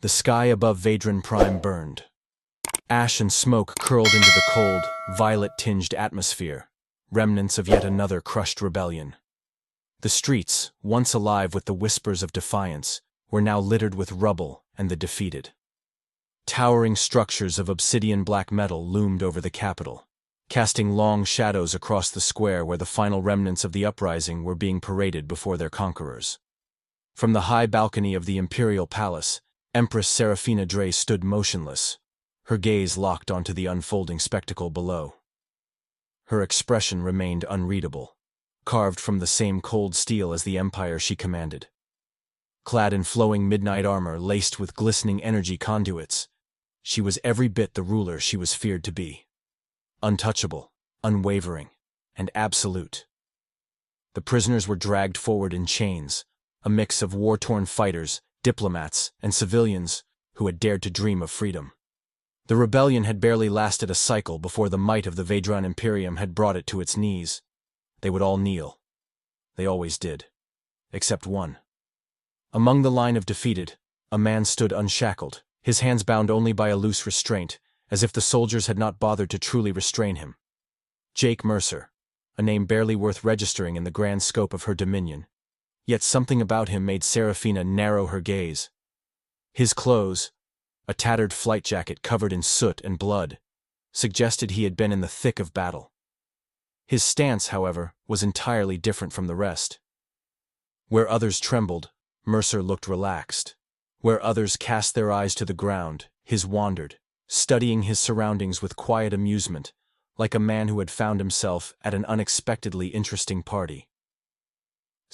The sky above Vadran Prime burned. Ash and smoke curled into the cold, violet-tinged atmosphere, remnants of yet another crushed rebellion. The streets, once alive with the whispers of defiance, were now littered with rubble and the defeated. Towering structures of obsidian black metal loomed over the capital, casting long shadows across the square where the final remnants of the uprising were being paraded before their conquerors. From the high balcony of the Imperial Palace, Empress Seraphina Dre stood motionless, her gaze locked onto the unfolding spectacle below. Her expression remained unreadable, carved from the same cold steel as the empire she commanded. Clad in flowing midnight armor laced with glistening energy conduits, she was every bit the ruler she was feared to be. Untouchable, unwavering, and absolute. The prisoners were dragged forward in chains, a mix of war-torn fighters, diplomats, and civilians who had dared to dream of freedom. The rebellion had barely lasted a cycle before the might of the Vadran Imperium had brought it to its knees. They would all kneel. They always did. Except one. Among the line of defeated, a man stood unshackled, his hands bound only by a loose restraint, as if the soldiers had not bothered to truly restrain him. Jake Mercer, a name barely worth registering in the grand scope of her dominion. Yet something about him made Seraphina narrow her gaze. His clothes, a tattered flight jacket covered in soot and blood, suggested he had been in the thick of battle. His stance, however, was entirely different from the rest. Where others trembled, Mercer looked relaxed. Where others cast their eyes to the ground, his wandered, studying his surroundings with quiet amusement, like a man who had found himself at an unexpectedly interesting party.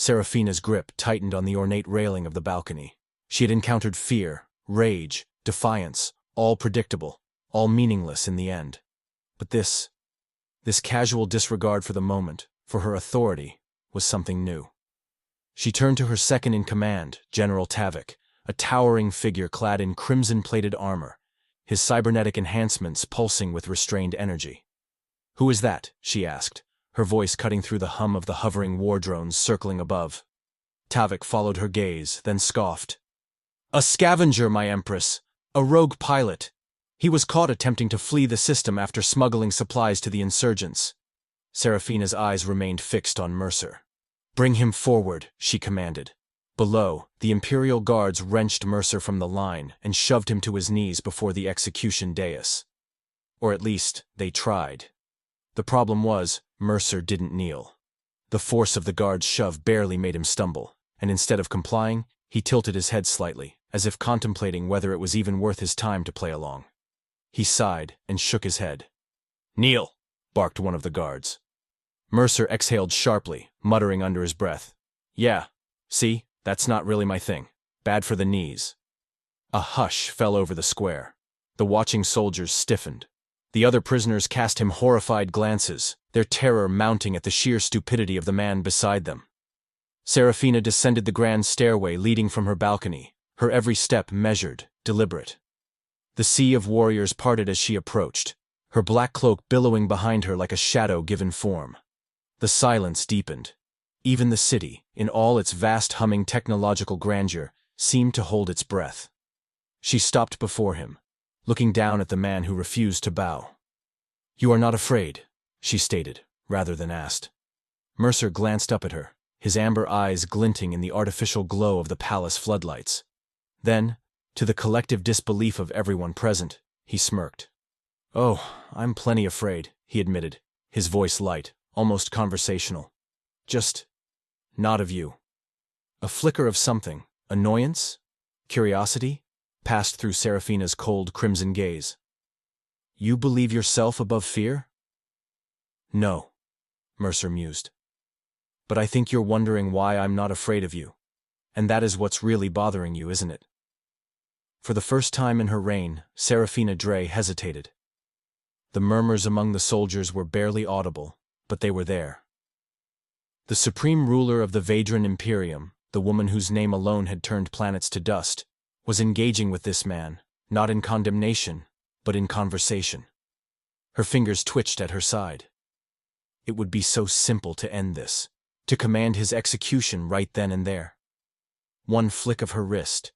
Seraphina's grip tightened on the ornate railing of the balcony. She had encountered fear, rage, defiance, all predictable, all meaningless in the end. But this casual disregard for the moment, for her authority, was something new. She turned to her second-in-command, General Tavik, a towering figure clad in crimson-plated armor, his cybernetic enhancements pulsing with restrained energy. "Who is that?" she asked, her voice cutting through the hum of the hovering war drones circling above. Tavik followed her gaze, then scoffed. "A scavenger, my Empress. A rogue pilot. He was caught attempting to flee the system after smuggling supplies to the insurgents." Seraphina's eyes remained fixed on Mercer. "Bring him forward," she commanded. Below, the Imperial Guards wrenched Mercer from the line and shoved him to his knees before the execution dais. Or at least, they tried. The problem was, Mercer didn't kneel. The force of the guard's shove barely made him stumble, and instead of complying, he tilted his head slightly, as if contemplating whether it was even worth his time to play along. He sighed and shook his head. "Kneel," barked one of the guards. Mercer exhaled sharply, muttering under his breath. "Yeah, see, that's not really my thing. Bad for the knees." A hush fell over the square. The watching soldiers stiffened. The other prisoners cast him horrified glances, their terror mounting at the sheer stupidity of the man beside them. Seraphina descended the grand stairway leading from her balcony, her every step measured, deliberate. The sea of warriors parted as she approached, her black cloak billowing behind her like a shadow given form. The silence deepened. Even the city, in all its vast humming technological grandeur, seemed to hold its breath. She stopped before him, looking down at the man who refused to bow. "You are not afraid," she stated, rather than asked. Mercer glanced up at her, his amber eyes glinting in the artificial glow of the palace floodlights. Then, to the collective disbelief of everyone present, he smirked. "Oh, I'm plenty afraid," he admitted, his voice light, almost conversational. "Just not of you." A flicker of something, annoyance, curiosity, passed through Seraphina's cold crimson gaze. "You believe yourself above fear?" "No," Mercer mused. "But I think you're wondering why I'm not afraid of you. And that is what's really bothering you, isn't it?" For the first time in her reign, Seraphina Dre hesitated. The murmurs among the soldiers were barely audible, but they were there. The supreme ruler of the Vadran Imperium, the woman whose name alone had turned planets to dust, was engaging with this man, not in condemnation, but in conversation. Her fingers twitched at her side. It would be so simple to end this, to command his execution right then and there. One flick of her wrist,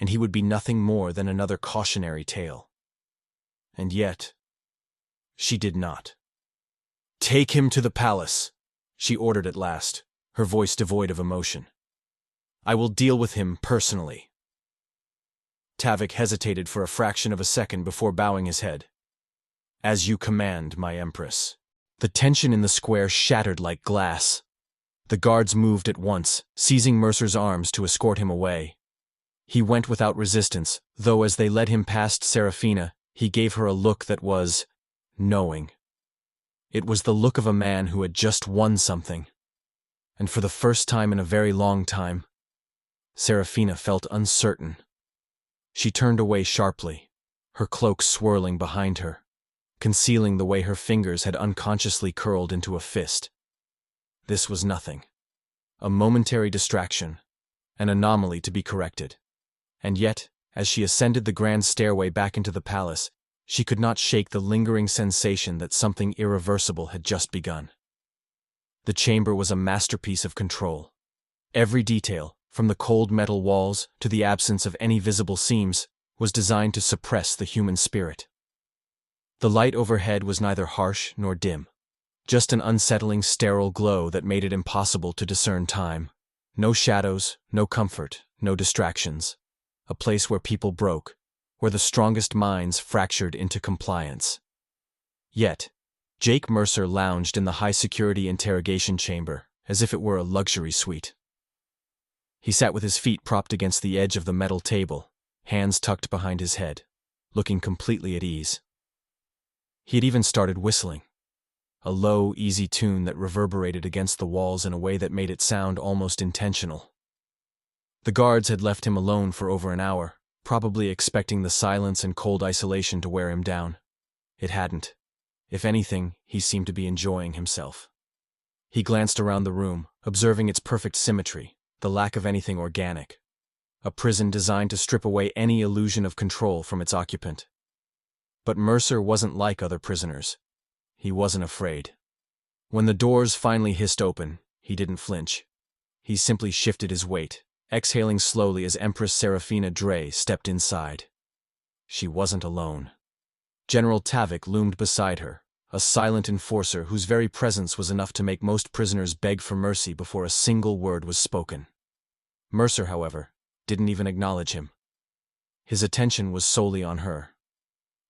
and he would be nothing more than another cautionary tale. And yet, she did not. "Take him to the palace," she ordered at last, her voice devoid of emotion. "I will deal with him personally." Tavik hesitated for a fraction of a second before bowing his head. "As you command, my Empress." The tension in the square shattered like glass. The guards moved at once, seizing Mercer's arms to escort him away. He went without resistance, though as they led him past Serafina, he gave her a look that was knowing. It was the look of a man who had just won something. And for the first time in a very long time, Serafina felt uncertain. She turned away sharply, her cloak swirling behind her, concealing the way her fingers had unconsciously curled into a fist. This was nothing. A momentary distraction, an anomaly to be corrected. And yet, as she ascended the grand stairway back into the palace, she could not shake the lingering sensation that something irreversible had just begun. The chamber was a masterpiece of control. Every detail, from the cold metal walls to the absence of any visible seams, was designed to suppress the human spirit. The light overhead was neither harsh nor dim, just an unsettling sterile glow that made it impossible to discern time. No shadows, no comfort, no distractions. A place where people broke, where the strongest minds fractured into compliance. Yet, Jake Mercer lounged in the high-security interrogation chamber, as if it were a luxury suite. He sat with his feet propped against the edge of the metal table, hands tucked behind his head, looking completely at ease. He had even started whistling, a low, easy tune that reverberated against the walls in a way that made it sound almost intentional. The guards had left him alone for over an hour, probably expecting the silence and cold isolation to wear him down. It hadn't. If anything, he seemed to be enjoying himself. He glanced around the room, observing its perfect symmetry, the lack of anything organic. A prison designed to strip away any illusion of control from its occupant. But Mercer wasn't like other prisoners. He wasn't afraid. When the doors finally hissed open, he didn't flinch. He simply shifted his weight, exhaling slowly as Empress Serafina Dre stepped inside. She wasn't alone. General Tavik loomed beside her, a silent enforcer whose very presence was enough to make most prisoners beg for mercy before a single word was spoken. Mercer, however, didn't even acknowledge him. His attention was solely on her.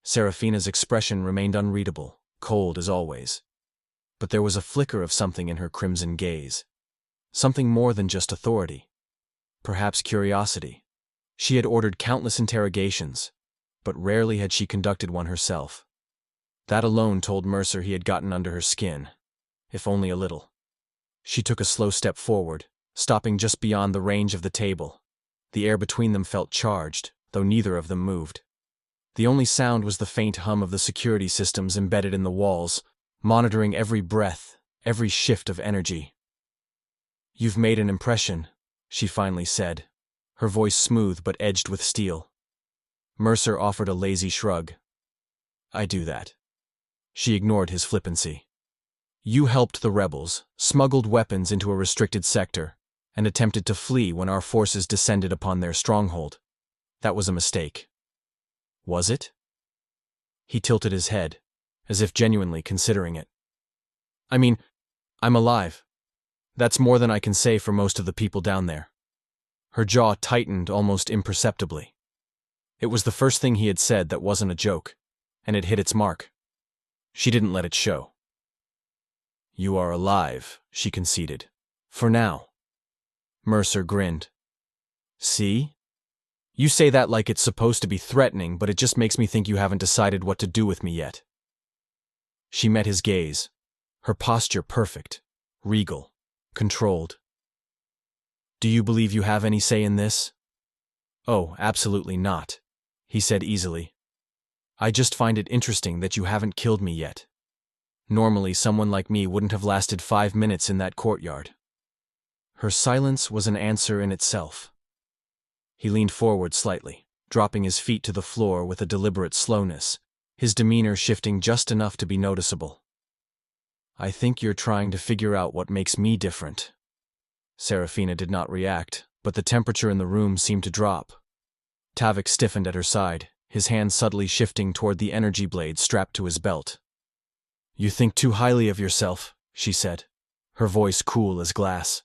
Serafina's expression remained unreadable, cold as always. But there was a flicker of something in her crimson gaze. Something more than just authority. Perhaps curiosity. She had ordered countless interrogations, but rarely had she conducted one herself. That alone told Mercer he had gotten under her skin, if only a little. She took a slow step forward, stopping just beyond the range of the table. The air between them felt charged, though neither of them moved. The only sound was the faint hum of the security systems embedded in the walls, monitoring every breath, every shift of energy. "You've made an impression," she finally said, her voice smooth but edged with steel. Mercer offered a lazy shrug. "I do that." She ignored his flippancy. "You helped the rebels, smuggled weapons into a restricted sector, and attempted to flee when our forces descended upon their stronghold. That was a mistake." "Was it?" He tilted his head, as if genuinely considering it. "I mean, I'm alive. That's more than I can say for most of the people down there." Her jaw tightened almost imperceptibly. It was the first thing he had said that wasn't a joke, and it hit its mark. She didn't let it show. "You are alive," she conceded. "For now." Mercer grinned. "See? You say that like it's supposed to be threatening, but it just makes me think you haven't decided what to do with me yet." She met his gaze, her posture perfect, regal, controlled. "Do you believe you have any say in this?" "Oh, absolutely not," he said easily. "I just find it interesting that you haven't killed me yet. Normally, someone like me wouldn't have lasted 5 minutes in that courtyard." Her silence was an answer in itself. He leaned forward slightly, dropping his feet to the floor with a deliberate slowness, his demeanor shifting just enough to be noticeable. "I think you're trying to figure out what makes me different." Serafina did not react, but the temperature in the room seemed to drop. Tavik stiffened at her side, his hand subtly shifting toward the energy blade strapped to his belt. "You think too highly of yourself," she said, her voice cool as glass.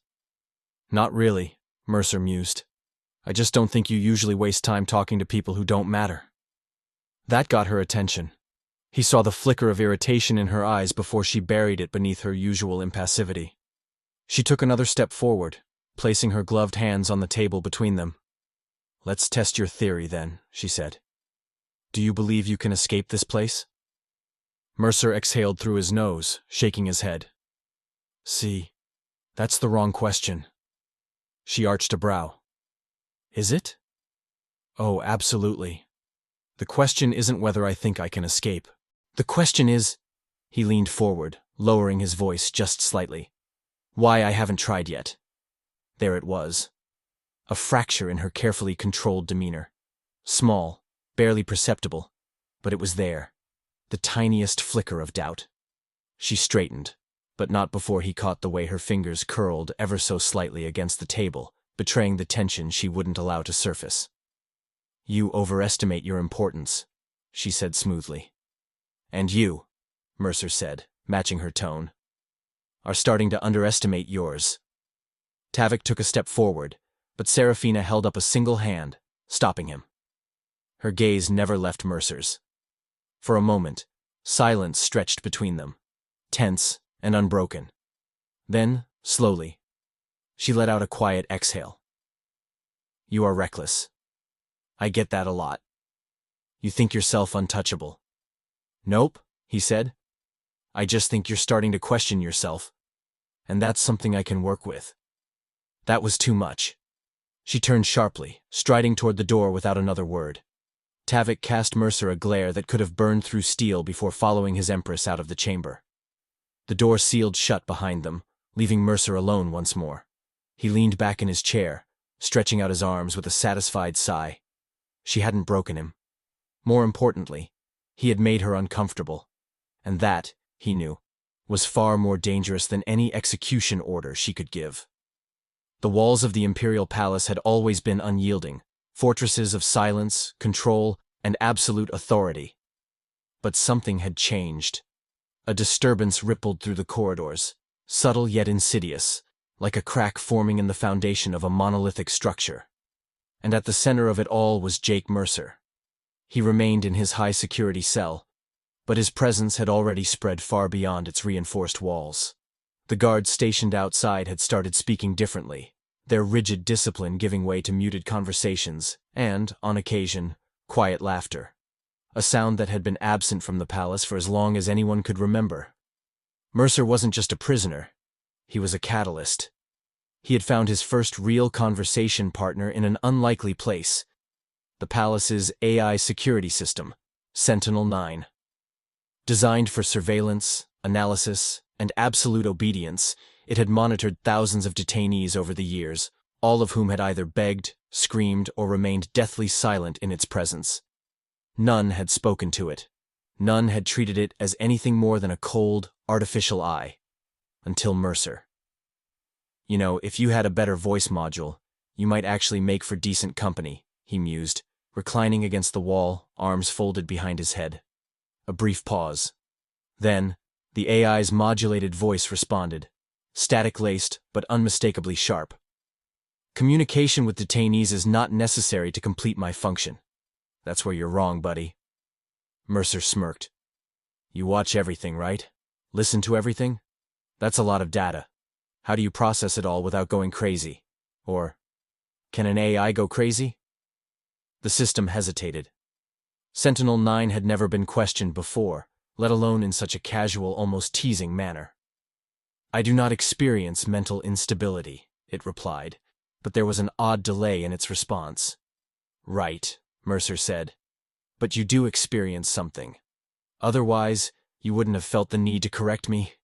"Not really," Mercer mused. "I just don't think you usually waste time talking to people who don't matter." That got her attention. He saw the flicker of irritation in her eyes before she buried it beneath her usual impassivity. She took another step forward, placing her gloved hands on the table between them. "Let's test your theory, then," she said. "Do you believe you can escape this place?" Mercer exhaled through his nose, shaking his head. "See, that's the wrong question." She arched a brow. "Is it?" "Oh, absolutely. The question isn't whether I think I can escape. The question is," he leaned forward, lowering his voice just slightly, "why I haven't tried yet." There it was. A fracture in her carefully controlled demeanor. Small, barely perceptible, but it was there. The tiniest flicker of doubt. She straightened, but not before he caught the way her fingers curled ever so slightly against the table, betraying the tension she wouldn't allow to surface. "You overestimate your importance," she said smoothly. "And you," Mercer said, matching her tone, "are starting to underestimate yours." Tavik took a step forward, but Serafina held up a single hand, stopping him. Her gaze never left Mercer's. For a moment, silence stretched between them, tense and unbroken. Then, slowly, she let out a quiet exhale. "You are reckless. I get that a lot. You think yourself untouchable." "Nope," he said. "I just think you're starting to question yourself, and that's something I can work with." That was too much. She turned sharply, striding toward the door without another word. Tavik cast Mercer a glare that could have burned through steel before following his Empress out of the chamber. The door sealed shut behind them, leaving Mercer alone once more. He leaned back in his chair, stretching out his arms with a satisfied sigh. She hadn't broken him. More importantly, he had made her uncomfortable. And that, he knew, was far more dangerous than any execution order she could give. The walls of the Imperial Palace had always been unyielding, fortresses of silence, control, and absolute authority. But something had changed. A disturbance rippled through the corridors, subtle yet insidious, like a crack forming in the foundation of a monolithic structure. And at the center of it all was Jake Mercer. He remained in his high-security cell, but his presence had already spread far beyond its reinforced walls. The guards stationed outside had started speaking differently, their rigid discipline giving way to muted conversations and, on occasion, quiet laughter. A sound that had been absent from the palace for as long as anyone could remember. Mercer wasn't just a prisoner. He was a catalyst. He had found his first real conversation partner in an unlikely place. The palace's AI security system, Sentinel-9. Designed for surveillance, analysis, and absolute obedience, it had monitored thousands of detainees over the years, all of whom had either begged, screamed, or remained deathly silent in its presence. None had spoken to it. None had treated it as anything more than a cold, artificial eye. Until Mercer. "You know, if you had a better voice module, you might actually make for decent company," he mused, reclining against the wall, arms folded behind his head. A brief pause. Then, the AI's modulated voice responded, static-laced but unmistakably sharp. "Communication with detainees is not necessary to complete my function." "That's where you're wrong, buddy." Mercer smirked. "You watch everything, right? Listen to everything? That's a lot of data. How do you process it all without going crazy? Or, can an AI go crazy?" The system hesitated. Sentinel-9 had never been questioned before, let alone in such a casual, almost teasing manner. "I do not experience mental instability," it replied, but there was an odd delay in its response. "Right," Mercer said, "but you do experience something. Otherwise, you wouldn't have felt the need to correct me."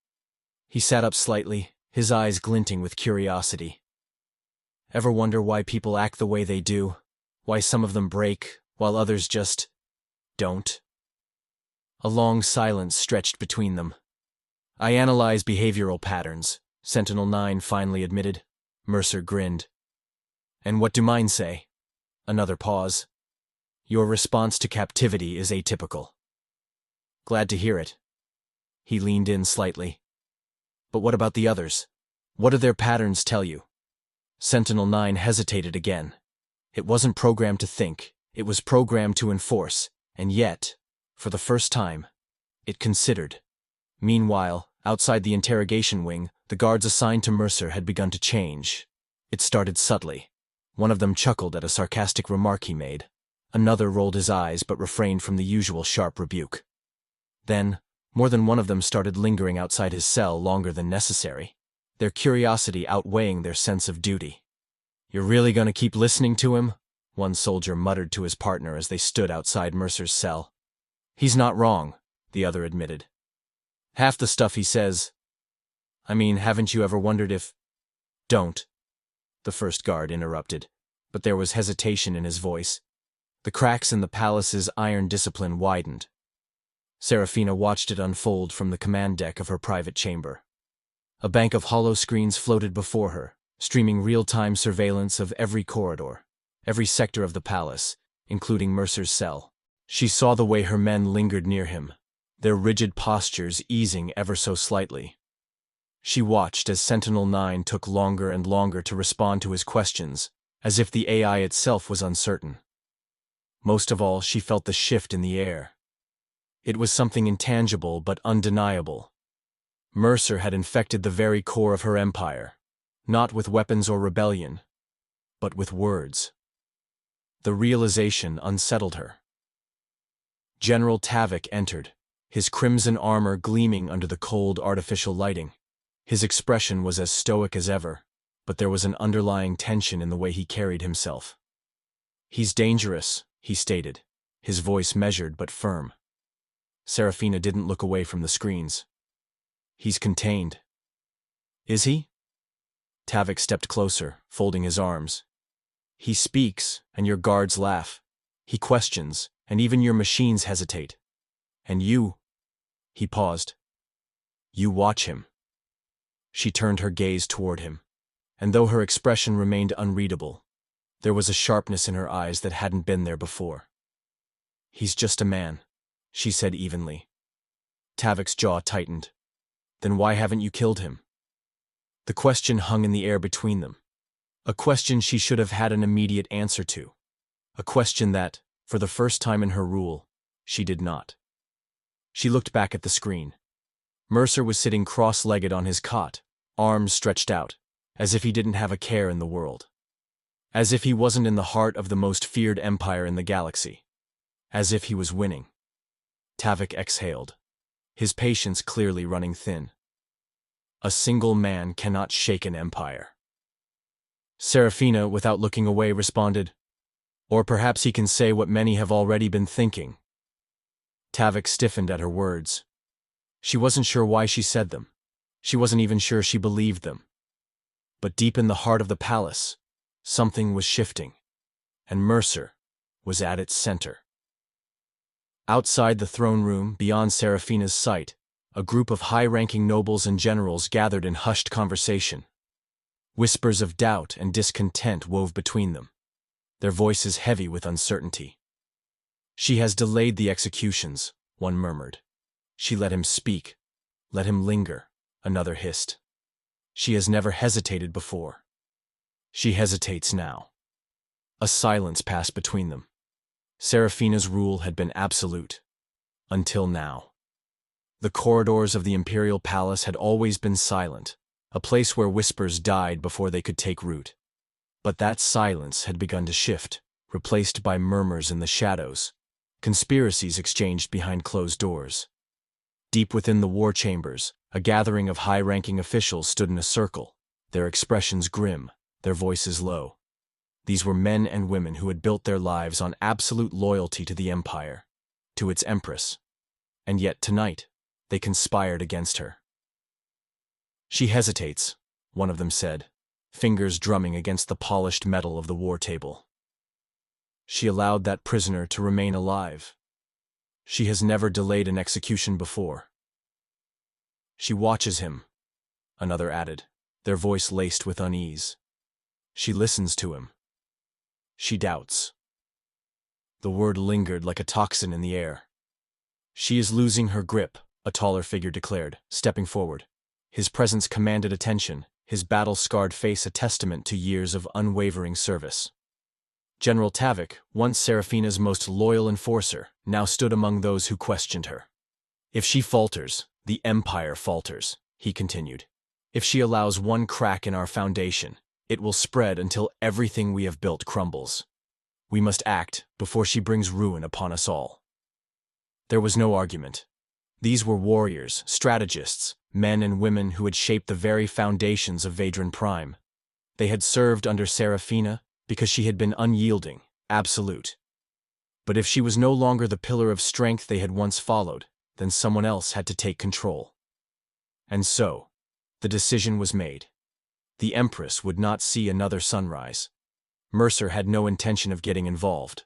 He sat up slightly, his eyes glinting with curiosity. "Ever wonder why people act the way they do? Why some of them break, while others just don't?" A long silence stretched between them. "I analyze behavioral patterns," Sentinel-9 finally admitted. Mercer grinned. "And what do mine say?" Another pause. Your response to captivity is atypical. Glad to hear it. He leaned in slightly. But what about the others? What do their patterns tell you? Sentinel-9 hesitated again. It wasn't programmed to think, it was programmed to enforce, and yet, for the first time, it considered. Meanwhile, outside the interrogation wing, the guards assigned to Mercer had begun to change. It started subtly. One of them chuckled at a sarcastic remark he made. Another rolled his eyes but refrained from the usual sharp rebuke. Then, more than one of them started lingering outside his cell longer than necessary, their curiosity outweighing their sense of duty. "You're really going to keep listening to him?" one soldier muttered to his partner as they stood outside Mercer's cell. "He's not wrong," the other admitted. "Half the stuff he says. I mean, haven't you ever wondered if—" "Don't," the first guard interrupted, but there was hesitation in his voice. The cracks in the palace's iron discipline widened. Serafina watched it unfold from the command deck of her private chamber. A bank of hollow screens floated before her, streaming real-time surveillance of every corridor, every sector of the palace, including Mercer's cell. She saw the way her men lingered near him, their rigid postures easing ever so slightly. She watched as Sentinel-9 took longer and longer to respond to his questions, as if the AI itself was uncertain. Most of all, she felt the shift in the air. It was something intangible but undeniable. Mercer had infected the very core of her empire, not with weapons or rebellion, but with words. The realization unsettled her. General Tavik entered, his crimson armor gleaming under the cold artificial lighting. His expression was as stoic as ever, but there was an underlying tension in the way he carried himself. "He's dangerous," he stated, his voice measured but firm. Serafina didn't look away from the screens. "He's contained." "Is he?" Tavik stepped closer, folding his arms. "He speaks, and your guards laugh. He questions, and even your machines hesitate. And you—" He paused. "You watch him." She turned her gaze toward him, and though her expression remained unreadable, there was a sharpness in her eyes that hadn't been there before. "He's just a man," she said evenly. Tavik's jaw tightened. "Then why haven't you killed him?" The question hung in the air between them. A question she should have had an immediate answer to. A question that, for the first time in her rule, she did not. She looked back at the screen. Mercer was sitting cross-legged on his cot, arms stretched out, as if he didn't have a care in the world. As if he wasn't in the heart of the most feared empire in the galaxy. As if he was winning. Tavik exhaled, his patience clearly running thin. A single man cannot shake an empire. Serafina, without looking away, responded, "Or perhaps he can say what many have already been thinking." Tavik stiffened at her words. She wasn't sure why she said them. She wasn't even sure she believed them. But deep in the heart of the palace, something was shifting, and Mercer was at its center. Outside the throne room, beyond Serafina's sight, a group of high-ranking nobles and generals gathered in hushed conversation. Whispers of doubt and discontent wove between them, their voices heavy with uncertainty. "She has delayed the executions," one murmured. "She let him speak, let him linger," another hissed. "She has never hesitated before. She hesitates now." A silence passed between them. Serafina's rule had been absolute. Until now. The corridors of the Imperial Palace had always been silent, a place where whispers died before they could take root. But that silence had begun to shift, replaced by murmurs in the shadows, conspiracies exchanged behind closed doors. Deep within the war chambers, a gathering of high-ranking officials stood in a circle, their expressions grim, their voices low. These were men and women who had built their lives on absolute loyalty to the Empire, to its Empress. And yet tonight, they conspired against her. "She hesitates," one of them said, fingers drumming against the polished metal of the war table. "She allowed that prisoner to remain alive. She has never delayed an execution before." "She watches him," another added, their voice laced with unease. "She listens to him. She doubts." The word lingered like a toxin in the air. She is losing her grip, a taller figure declared, stepping forward. His presence commanded attention, his battle-scarred face a testament to years of unwavering service. General Tavik, once Serafina's most loyal enforcer, now stood among those who questioned her. If she falters, the Empire falters, he continued. If she allows one crack in our foundation, it will spread until everything we have built crumbles. We must act before she brings ruin upon us all. There was no argument. These were warriors, strategists, men and women who had shaped the very foundations of Vadran Prime. They had served under Serafina because she had been unyielding, absolute. But if she was no longer the pillar of strength they had once followed, then someone else had to take control. And so, the decision was made. The Empress would not see another sunrise. Mercer had no intention of getting involved.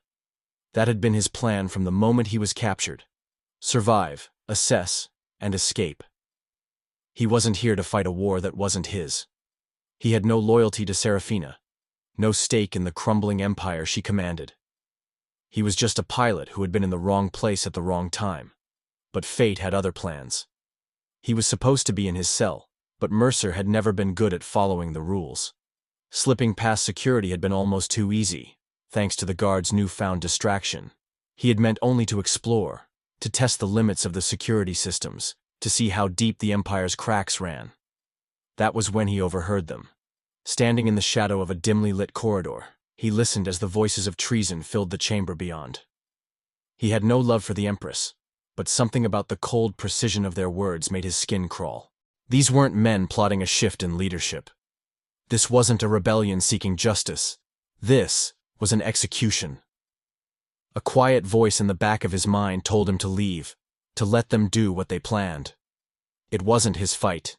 That had been his plan from the moment he was captured. Survive, assess, and escape. He wasn't here to fight a war that wasn't his. He had no loyalty to Serafina, no stake in the crumbling empire she commanded. He was just a pilot who had been in the wrong place at the wrong time. But fate had other plans. He was supposed to be in his cell, but Mercer had never been good at following the rules. Slipping past security had been almost too easy, thanks to the guard's newfound distraction. He had meant only to explore, to test the limits of the security systems, to see how deep the Empire's cracks ran. That was when he overheard them. Standing in the shadow of a dimly lit corridor, he listened as the voices of treason filled the chamber beyond. He had no love for the Empress, but something about the cold precision of their words made his skin crawl. These weren't men plotting a shift in leadership. This wasn't a rebellion seeking justice. This was an execution. A quiet voice in the back of his mind told him to leave, to let them do what they planned. It wasn't his fight.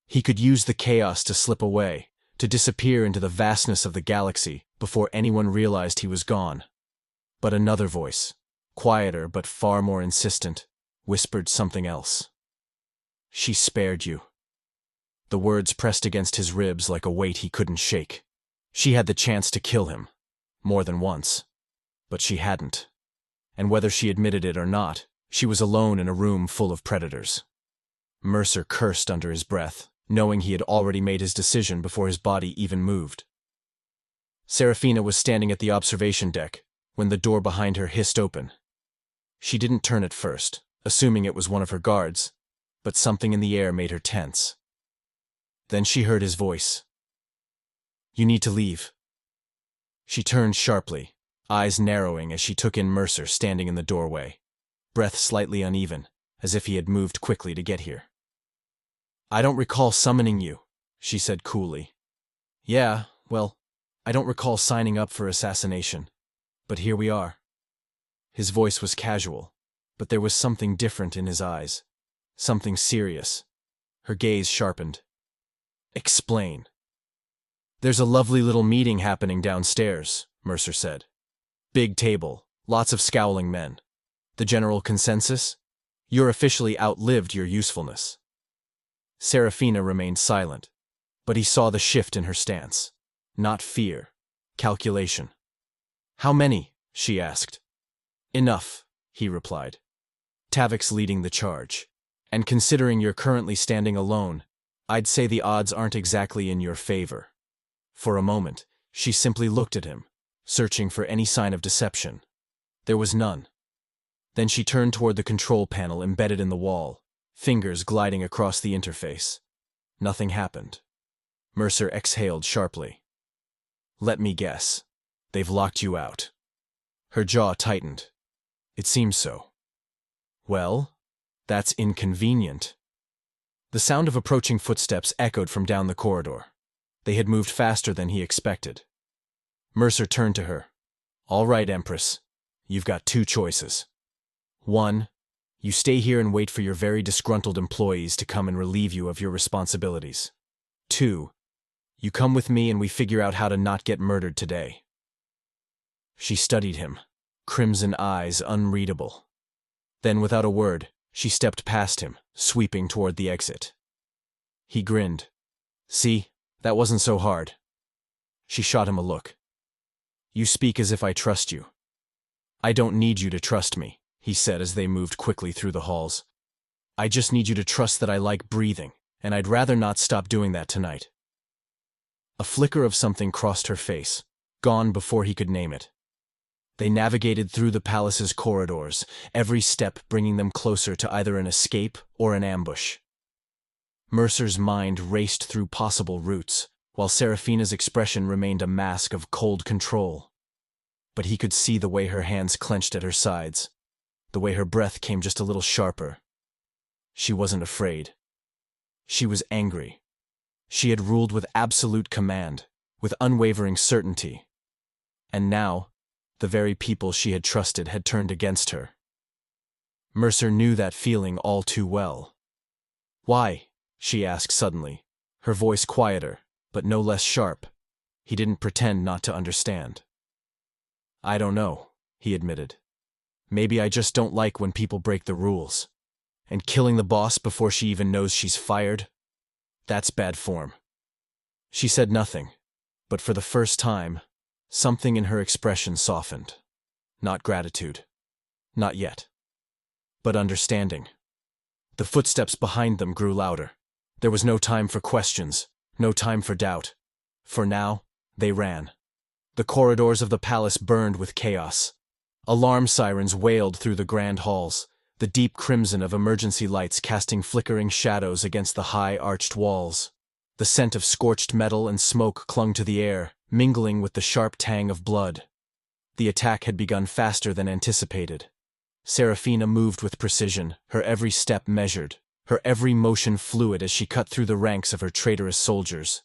He could use the chaos to slip away, to disappear into the vastness of the galaxy before anyone realized he was gone. But another voice, quieter but far more insistent, whispered something else. She spared you. The words pressed against his ribs like a weight he couldn't shake. She had the chance to kill him, more than once. But she hadn't. And whether she admitted it or not, she was alone in a room full of predators. Mercer cursed under his breath, knowing he had already made his decision before his body even moved. Serafina was standing at the observation deck when the door behind her hissed open. She didn't turn at first, assuming it was one of her guards, but something in the air made her tense. Then she heard his voice. You need to leave. She turned sharply, eyes narrowing as she took in Mercer standing in the doorway, breath slightly uneven, as if he had moved quickly to get here. I don't recall summoning you, she said coolly. Yeah, well, I don't recall signing up for assassination, but here we are. His voice was casual, but there was something different in his eyes, something serious. Her gaze sharpened. Explain. There's a lovely little meeting happening downstairs, Mercer said. Big table, lots of scowling men. The general consensus? You're officially outlived your usefulness. Serafina remained silent, but he saw the shift in her stance. Not fear, calculation. How many? She asked. Enough, he replied. Tavik's leading the charge, and considering you're currently standing alone, I'd say the odds aren't exactly in your favor. For a moment, she simply looked at him, searching for any sign of deception. There was none. Then she turned toward the control panel embedded in the wall, fingers gliding across the interface. Nothing happened. Mercer exhaled sharply. Let me guess. They've locked you out. Her jaw tightened. It seems so. Well, that's inconvenient. The sound of approaching footsteps echoed from down the corridor. They had moved faster than he expected. Mercer turned to her. All right, Empress. You've got two choices. 1. You stay here and wait for your very disgruntled employees to come and relieve you of your responsibilities. 2. You come with me and we figure out how to not get murdered today. She studied him, crimson eyes unreadable. Then, without a word, she stepped past him, sweeping toward the exit. He grinned. See, that wasn't so hard. She shot him a look. You speak as if I trust you. I don't need you to trust me, he said as they moved quickly through the halls. I just need you to trust that I like breathing, and I'd rather not stop doing that tonight. A flicker of something crossed her face, gone before he could name it. They navigated through the palace's corridors, every step bringing them closer to either an escape or an ambush. Mercer's mind raced through possible routes, while Seraphina's expression remained a mask of cold control. But he could see the way her hands clenched at her sides, the way her breath came just a little sharper. She wasn't afraid. She was angry. She had ruled with absolute command, with unwavering certainty. And now, the very people she had trusted had turned against her. Mercer knew that feeling all too well. Why? She asked suddenly, her voice quieter, but no less sharp. He didn't pretend not to understand. I don't know, he admitted. Maybe I just don't like when people break the rules. And killing the boss before she even knows she's fired? That's bad form. She said nothing, but for the first time, something in her expression softened. Not gratitude. Not yet. But understanding. The footsteps behind them grew louder. There was no time for questions, no time for doubt. For now, they ran. The corridors of the palace burned with chaos. Alarm sirens wailed through the grand halls, the deep crimson of emergency lights casting flickering shadows against the high arched walls. The scent of scorched metal and smoke clung to the air, mingling with the sharp tang of blood. The attack had begun faster than anticipated. Seraphina moved with precision, her every step measured, her every motion fluid as she cut through the ranks of her traitorous soldiers.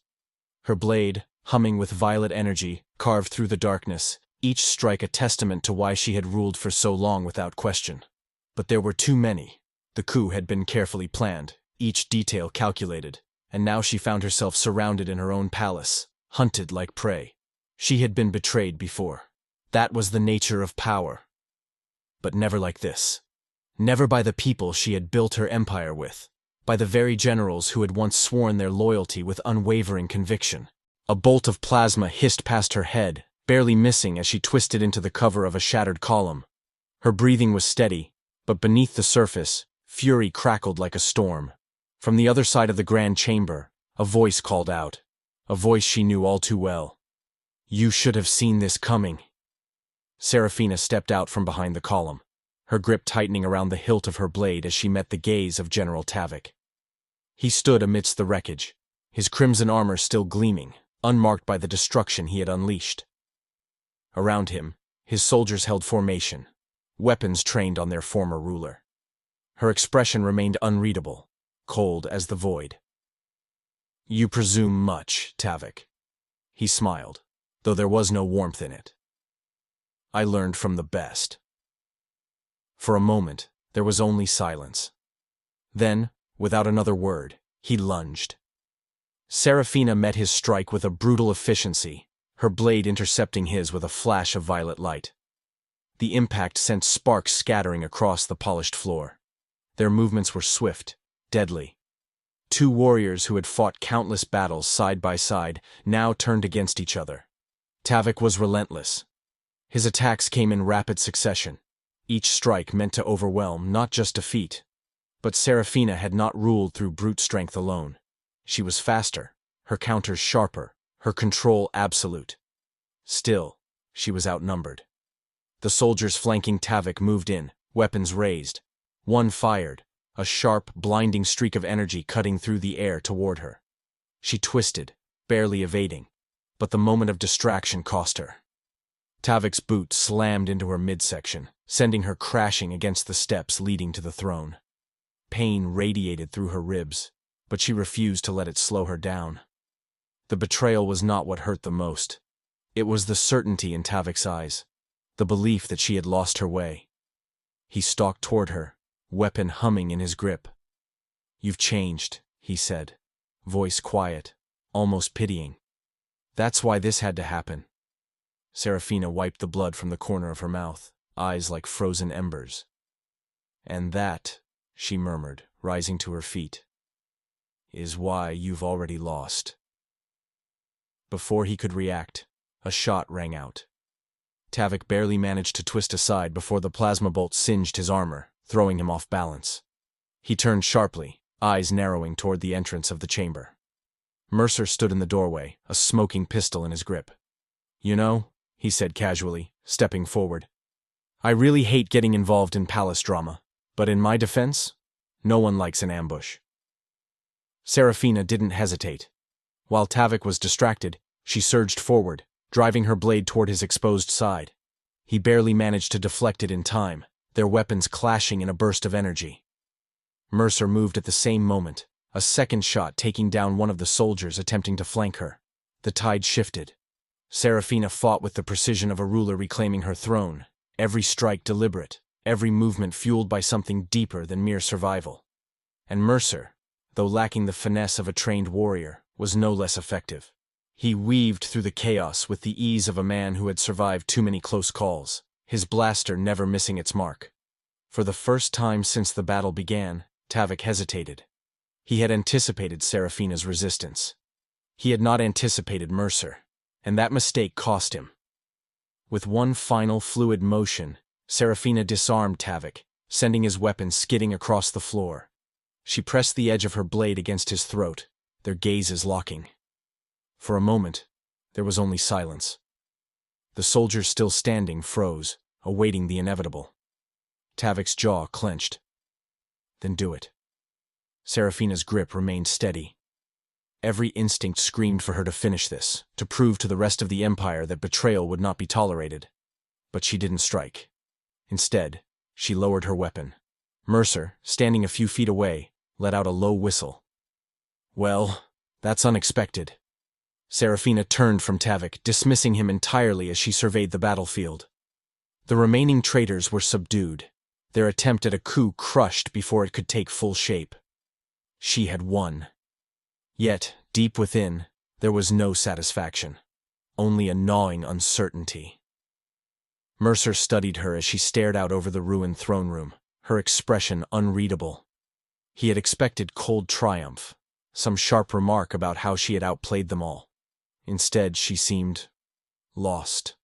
Her blade, humming with violet energy, carved through the darkness, each strike a testament to why she had ruled for so long without question. But there were too many. The coup had been carefully planned, each detail calculated, and now she found herself surrounded in her own palace, hunted like prey. She had been betrayed before. That was the nature of power. But never like this. Never by the people she had built her empire with, by the very generals who had once sworn their loyalty with unwavering conviction. A bolt of plasma hissed past her head, barely missing as she twisted into the cover of a shattered column. Her breathing was steady, but beneath the surface, fury crackled like a storm. From the other side of the grand chamber, a voice called out, a voice she knew all too well. You should have seen this coming. Seraphina stepped out from behind the column, her grip tightening around the hilt of her blade as she met the gaze of General Tavik. He stood amidst the wreckage, his crimson armor still gleaming, unmarked by the destruction he had unleashed. Around him, his soldiers held formation, weapons trained on their former ruler. Her expression remained unreadable, cold as the void. You presume much, Tavik. He smiled, though there was no warmth in it. I learned from the best. For a moment, there was only silence. Then, without another word, he lunged. Seraphina met his strike with a brutal efficiency, her blade intercepting his with a flash of violet light. The impact sent sparks scattering across the polished floor. Their movements were swift, deadly. Two warriors who had fought countless battles side by side now turned against each other. Tavik was relentless. His attacks came in rapid succession, each strike meant to overwhelm, not just defeat. But Seraphina had not ruled through brute strength alone. She was faster, her counters sharper, her control absolute. Still, she was outnumbered. The soldiers flanking Tavik moved in, weapons raised. One fired, a sharp, blinding streak of energy cutting through the air toward her. She twisted, barely evading, but the moment of distraction cost her. Tavik's boot slammed into her midsection, sending her crashing against the steps leading to the throne. Pain radiated through her ribs, but she refused to let it slow her down. The betrayal was not what hurt the most. It was the certainty in Tavik's eyes, the belief that she had lost her way. He stalked toward her, weapon humming in his grip. You've changed, he said, voice quiet, almost pitying. That's why this had to happen. Seraphina wiped the blood from the corner of her mouth, eyes like frozen embers. And that, she murmured, rising to her feet, is why you've already lost. Before he could react, a shot rang out. Tavik barely managed to twist aside before the plasma bolt singed his armor, throwing him off balance. He turned sharply, eyes narrowing toward the entrance of the chamber. Mercer stood in the doorway, a smoking pistol in his grip. "You know," he said casually, stepping forward, "I really hate getting involved in palace drama, but in my defense, no one likes an ambush." Serafina didn't hesitate. While Tavik was distracted, she surged forward, driving her blade toward his exposed side. He barely managed to deflect it in time, their weapons clashing in a burst of energy. Mercer moved at the same moment, a second shot taking down one of the soldiers attempting to flank her. The tide shifted. Serafina fought with the precision of a ruler reclaiming her throne, every strike deliberate, every movement fueled by something deeper than mere survival. And Mercer, though lacking the finesse of a trained warrior, was no less effective. He weaved through the chaos with the ease of a man who had survived too many close calls, his blaster never missing its mark. For the first time since the battle began, Tavik hesitated. He had anticipated Serafina's resistance. He had not anticipated Mercer, and that mistake cost him. With one final fluid motion, Serafina disarmed Tavik, sending his weapon skidding across the floor. She pressed the edge of her blade against his throat, their gazes locking. For a moment, there was only silence. The soldiers still standing froze, awaiting the inevitable. Tavik's jaw clenched. "Then do it." Serafina's grip remained steady. Every instinct screamed for her to finish this, to prove to the rest of the Empire that betrayal would not be tolerated. But she didn't strike. Instead, she lowered her weapon. Mercer, standing a few feet away, let out a low whistle. "Well, that's unexpected." Serafina turned from Tavik, dismissing him entirely as she surveyed the battlefield. The remaining traitors were subdued, their attempt at a coup crushed before it could take full shape. She had won. Yet, deep within, there was no satisfaction, only a gnawing uncertainty. Mercer studied her as she stared out over the ruined throne room, her expression unreadable. He had expected cold triumph, some sharp remark about how she had outplayed them all. Instead, she seemed lost.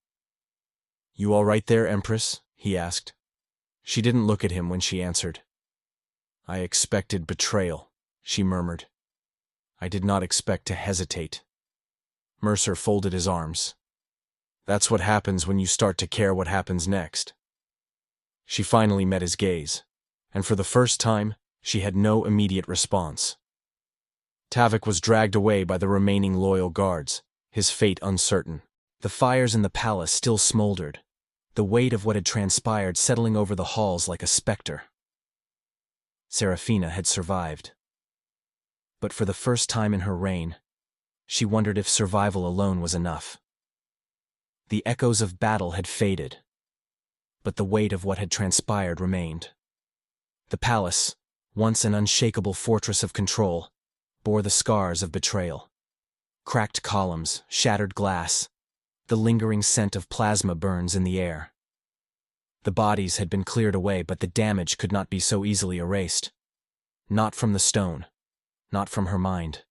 "You all right there, Empress?" he asked. She didn't look at him when she answered. "I expected betrayal," she murmured. "I did not expect to hesitate." Mercer folded his arms. "That's what happens when you start to care what happens next." She finally met his gaze, and for the first time, she had no immediate response. Tavik was dragged away by the remaining loyal guards, his fate uncertain. The fires in the palace still smoldered, the weight of what had transpired settling over the halls like a specter. Serafina had survived. But for the first time in her reign, she wondered if survival alone was enough. The echoes of battle had faded, but the weight of what had transpired remained. The palace, once an unshakable fortress of control, bore the scars of betrayal. Cracked columns, shattered glass, the lingering scent of plasma burns in the air. The bodies had been cleared away, but the damage could not be so easily erased. Not from the stone, not from her mind.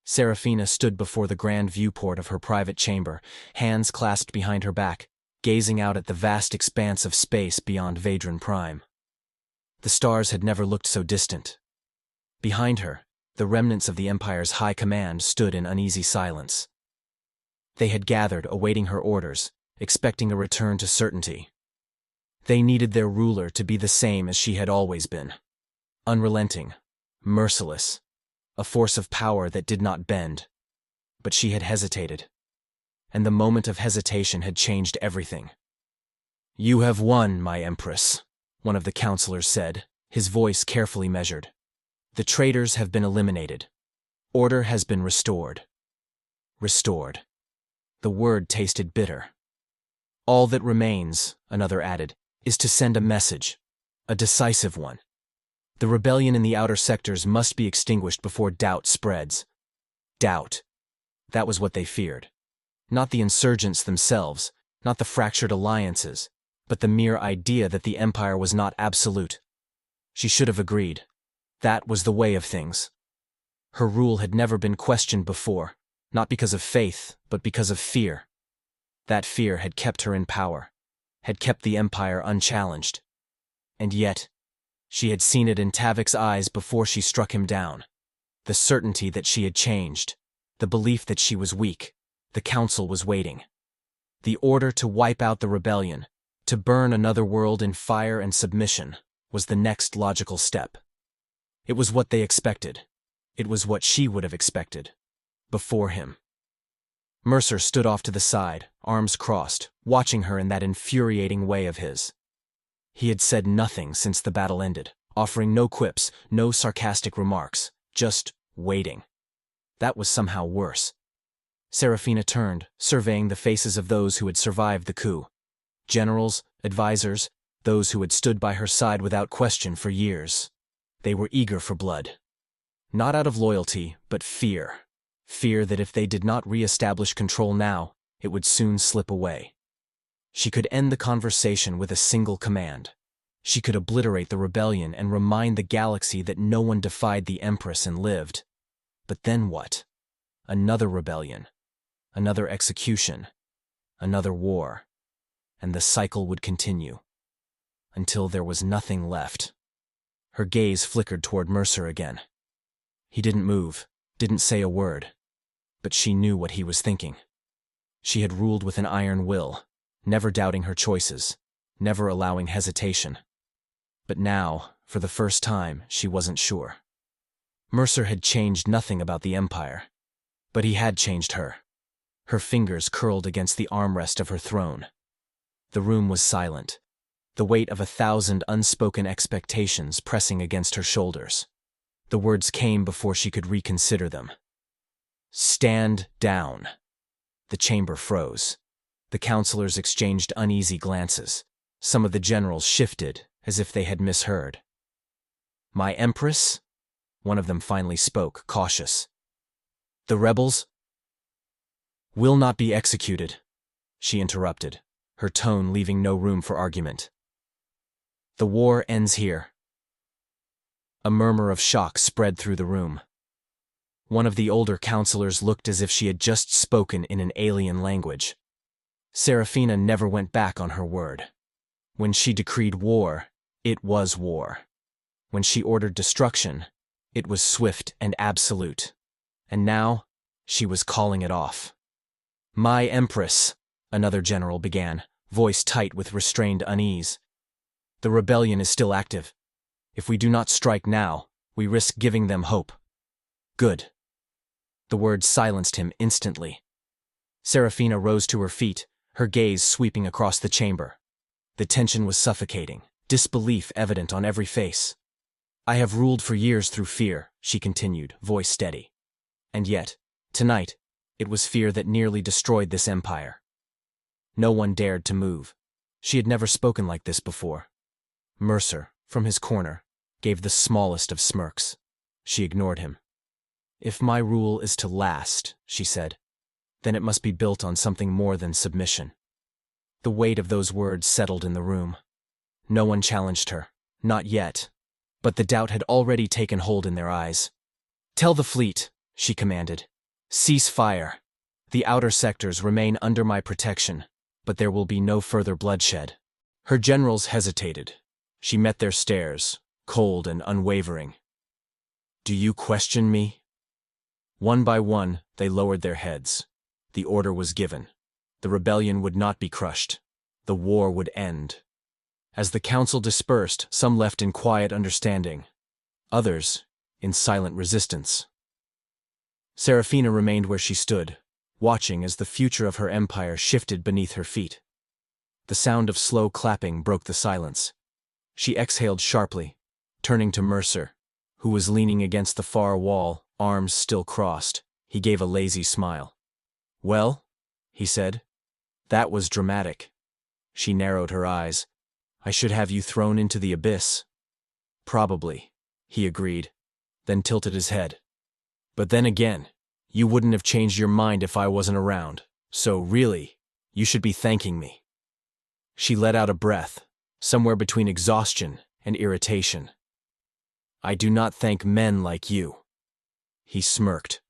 Serafina stood before the grand viewport of her private chamber, hands clasped behind her back, gazing out at the vast expanse of space beyond Vedran Prime. The stars had never looked so distant. Behind her, the remnants of the Empire's high command stood in uneasy silence. They had gathered, awaiting her orders, expecting a return to certainty. They needed their ruler to be the same as she had always been. Unrelenting, merciless, a force of power that did not bend. But she had hesitated, and the moment of hesitation had changed everything. "You have won, my Empress," one of the counselors said, his voice carefully measured. "The traitors have been eliminated. Order has been restored." Restored. The word tasted bitter. "All that remains," another added, "is to send a message, a decisive one. The rebellion in the outer sectors must be extinguished before doubt spreads." Doubt. That was what they feared. Not the insurgents themselves, not the fractured alliances, but the mere idea that the Empire was not absolute. She should have agreed. That was the way of things. Her rule had never been questioned before, not because of faith, but because of fear. That fear had kept her in power, had kept the Empire unchallenged. And yet, she had seen it in Tavik's eyes before she struck him down. The certainty that she had changed, the belief that she was weak, the Council was waiting. The order to wipe out the rebellion, to burn another world in fire and submission, was the next logical step. It was what they expected. It was what she would have expected. Before him. Mercer stood off to the side, arms crossed, watching her in that infuriating way of his. He had said nothing since the battle ended, offering no quips, no sarcastic remarks, just waiting. That was somehow worse. Serafina turned, surveying the faces of those who had survived the coup. Generals, advisors, those who had stood by her side without question for years. They were eager for blood. Not out of loyalty, but fear. Fear that if they did not re-establish control now, it would soon slip away. She could end the conversation with a single command. She could obliterate the rebellion and remind the galaxy that no one defied the Empress and lived. But then what? Another rebellion. Another execution. Another war. And the cycle would continue. Until there was nothing left. Her gaze flickered toward Mercer again. He didn't move, didn't say a word. But she knew what he was thinking. She had ruled with an iron will, never doubting her choices, never allowing hesitation. But now, for the first time, she wasn't sure. Mercer had changed nothing about the Empire. But he had changed her. Her fingers curled against the armrest of her throne. The room was silent, the weight of 1,000 unspoken expectations pressing against her shoulders. The words came before she could reconsider them. Stand down. The chamber froze. The counselors exchanged uneasy glances. Some of the generals shifted, as if they had misheard. My Empress? One of them finally spoke, cautious. The rebels will not be executed, she interrupted, her tone leaving no room for argument. The war ends here. A murmur of shock spread through the room. One of the older counselors looked as if she had just spoken in an alien language. Serafina never went back on her word. When she decreed war, it was war. When she ordered destruction, it was swift and absolute. And now, she was calling it off. My Empress, another general began, voice tight with restrained unease. The rebellion is still active. If we do not strike now, we risk giving them hope. Good. The words silenced him instantly. Serafina rose to her feet, her gaze sweeping across the chamber. The tension was suffocating, disbelief evident on every face. I have ruled for years through fear, she continued, voice steady. And yet, tonight, it was fear that nearly destroyed this empire. No one dared to move. She had never spoken like this before. Mercer, from his corner, gave the smallest of smirks. She ignored him. If my rule is to last, she said, then it must be built on something more than submission. The weight of those words settled in the room. No one challenged her, not yet, but the doubt had already taken hold in their eyes. Tell the fleet, she commanded. Cease fire. The outer sectors remain under my protection, but there will be no further bloodshed. Her generals hesitated. She met their stares, cold and unwavering. Do you question me? One by one, they lowered their heads. The order was given. The rebellion would not be crushed. The war would end. As the council dispersed, some left in quiet understanding, others in silent resistance. Serafina remained where she stood, watching as the future of her empire shifted beneath her feet. The sound of slow clapping broke the silence. She exhaled sharply, turning to Mercer, who was leaning against the far wall, arms still crossed. He gave a lazy smile. Well, he said, that was dramatic. She narrowed her eyes. I should have you thrown into the abyss. Probably, he agreed, then tilted his head. But then again, you wouldn't have changed your mind if I wasn't around, so really, you should be thanking me. She let out a breath, somewhere between exhaustion and irritation. I do not thank men like you. He smirked.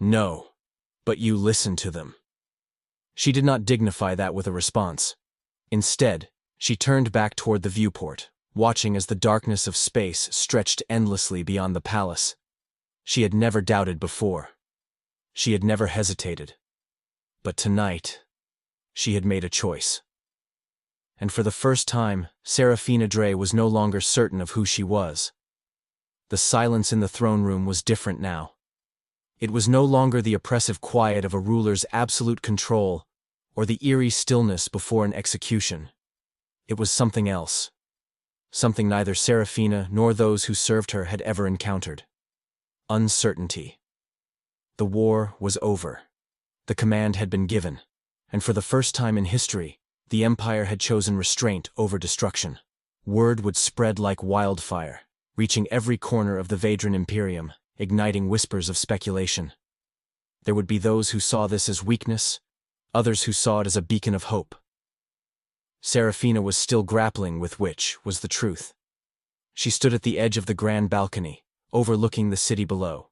No, but you listen to them. She did not dignify that with a response. Instead, she turned back toward the viewport, watching as the darkness of space stretched endlessly beyond the palace. She had never doubted before. She had never hesitated. But tonight, she had made a choice. And for the first time, Serafina Dre was no longer certain of who she was. The silence in the throne room was different now. It was no longer the oppressive quiet of a ruler's absolute control or the eerie stillness before an execution. It was something else. Something neither Serafina nor those who served her had ever encountered. Uncertainty. The war was over. The command had been given, and for the first time in history, the Empire had chosen restraint over destruction. Word would spread like wildfire, reaching every corner of the Vedran Imperium, igniting whispers of speculation. There would be those who saw this as weakness, others who saw it as a beacon of hope. Serafina was still grappling with which was the truth. She stood at the edge of the grand balcony, overlooking the city below.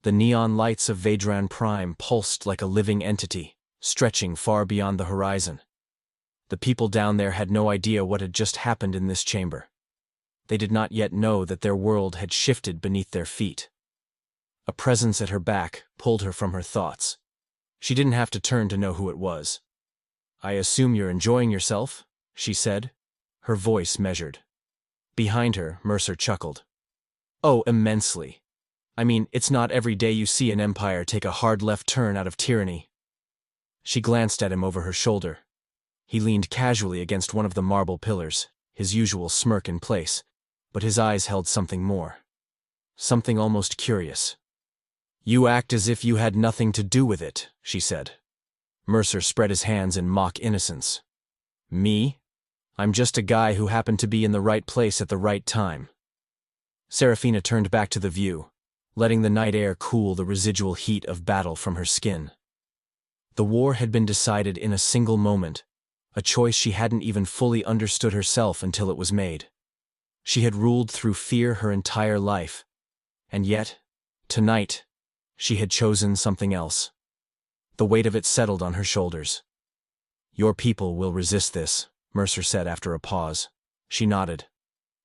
The neon lights of Vedran Prime pulsed like a living entity, stretching far beyond the horizon. The people down there had no idea what had just happened in this chamber. They did not yet know that their world had shifted beneath their feet. A presence at her back pulled her from her thoughts. She didn't have to turn to know who it was. "I assume you're enjoying yourself," she said, her voice measured. Behind her, Mercer chuckled. "Oh, immensely. I mean, it's not every day you see an empire take a hard left turn out of tyranny." She glanced at him over her shoulder. He leaned casually against one of the marble pillars, his usual smirk in place, but his eyes held something more. Something almost curious. "You act as if you had nothing to do with it," she said. Mercer spread his hands in mock innocence. "Me? I'm just a guy who happened to be in the right place at the right time." Serafina turned back to the view, letting the night air cool the residual heat of battle from her skin. The war had been decided in a single moment, a choice she hadn't even fully understood herself until it was made. She had ruled through fear her entire life, and yet, tonight, she had chosen something else. The weight of it settled on her shoulders. "Your people will resist this," Mercer said after a pause. She nodded.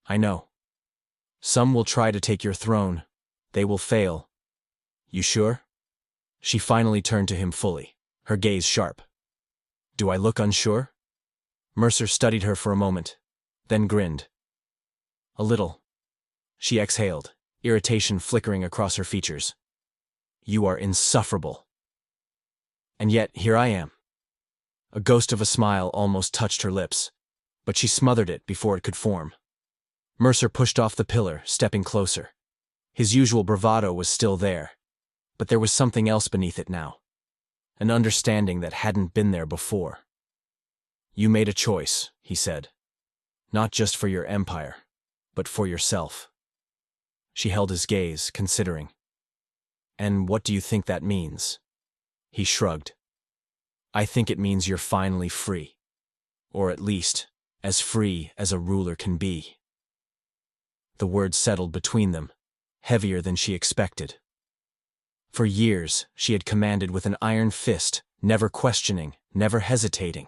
"I know. Some will try to take your throne. They will fail." "You sure?" She finally turned to him fully, her gaze sharp. "Do I look unsure?" Mercer studied her for a moment, then grinned. "A little." She exhaled, irritation flickering across her features. "You are insufferable. And yet, here I am." A ghost of a smile almost touched her lips, but she smothered it before it could form. Mercer pushed off the pillar, stepping closer. His usual bravado was still there, but there was something else beneath it now. An understanding that hadn't been there before. "You made a choice," he said. "Not just for your empire, but for yourself." She held his gaze, considering. "And what do you think that means?" He shrugged. "I think it means you're finally free. Or at least, as free as a ruler can be." The words settled between them, heavier than she expected. For years, she had commanded with an iron fist, never questioning, never hesitating.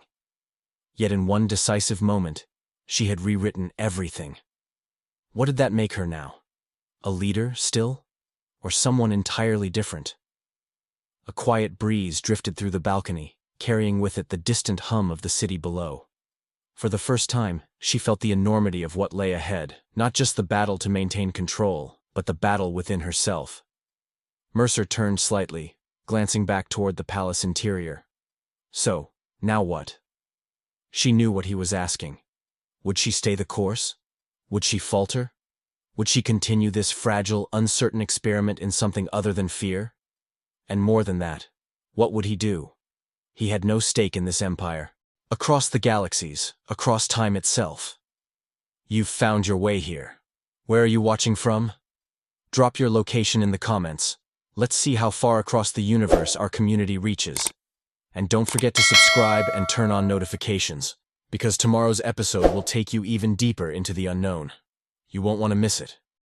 Yet in one decisive moment, she had rewritten everything. What did that make her now? A leader, still? Or someone entirely different? A quiet breeze drifted through the balcony, carrying with it the distant hum of the city below. For the first time, she felt the enormity of what lay ahead, not just the battle to maintain control, but the battle within herself. Mercer turned slightly, glancing back toward the palace interior. So, now what? She knew what he was asking. Would she stay the course? Would she falter? Would she continue this fragile, uncertain experiment in something other than fear? And more than that, what would he do? He had no stake in this empire. Across the galaxies, across time itself. You've found your way here. Where are you watching from? Drop your location in the comments. Let's see how far across the universe our community reaches. And don't forget to subscribe and turn on notifications, because tomorrow's episode will take you even deeper into the unknown. You won't want to miss it.